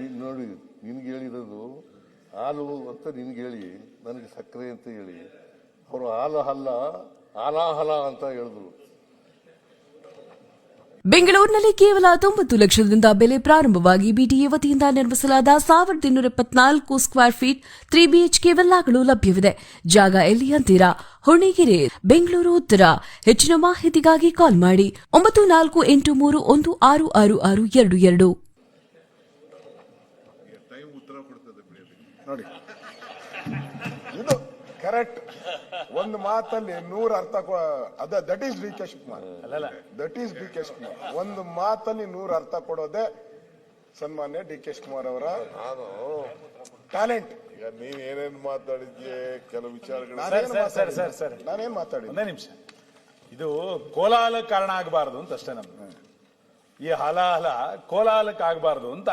ಈಗ ನೋಡಿ, ನಿನ್ಗೆ ಹೇಳಿರೋದು ಹಾಲು ಅಂತ ನಿನ್ಗೆ ಹೇಳಿ, ನನಗೆ ಸಕ್ಕರೆ ಅಂತ ಹೇಳಿ, ಅವರು ಹಾಲು ಹಲ್ಲ ಹಾಲಾಹಲ ಅಂತ ಹೇಳಿದ್ರು. ಬೆಂಗಳೂರಿನಲ್ಲಿ ಕೇವಲ 90 ಲಕ್ಷದಿಂದ ಬೆಲೆ ಪ್ರಾರಂಭವಾಗಿ ಬಿಟಿಎ ವತಿಯಿಂದ ನಿರ್ಮಿಸಲಾದ 1274 ಸ್ಕ್ವೇರ್ ಫೀಟ್ 3 ಬಿಎಚ್ಕೆ ವಿಲ್ಲಾಗಳು ಲಭ್ಯವಿದೆ. ಜಾಗ ಎಲ್ಲಿ ಅಂತೀರಾ? ಹೊಣೆಗೆರೆ, ಬೆಂಗಳೂರು ಉತ್ತರ. ಹೆಚ್ಚಿನ ಮಾಹಿತಿಗಾಗಿ ಕಾಲ್ ಮಾಡಿ 9483166622. ನೋಡಿ, ಇದು ಕರೆಕ್ಟ್. ಒಂದು ಮಾತಲ್ಲಿ 100 ಅರ್ಥ that is D K Shivakumar. That is D K Shivakumar. ಒಂದು ಮಾತಲ್ಲಿ 100 ಅರ್ಥ ಕೊಡೋದೆ ಸನ್ಮಾನ್ಯ ಡಿ ಕೆ ಶಿವಕುಮಾರ್ ಅವರ ಟ್ಯಾಲೆಂಟ್. ಈಗ ನೀನ್ ಏನೇನ್ ಮಾತಾಡಿದ್ಯೆ, ಕೆಲವು ವಿಚಾರಗಳು ನಾನೇನ್ ಮಾತಾಡಿದ್ದೆ? ಒಂದೇ ನಿಮಿಷ. ಇದು ಕೋಲಾಹಲ ಕಾರಣ ಆಗಬಾರದು ಅಂತ ಅಷ್ಟೇ. ನಮ್ದು ಈ ಹಲಾಹಲ ಕೋಲಾಹಲಕ್ಕೆ ಆಗಬಾರದು ಅಂತ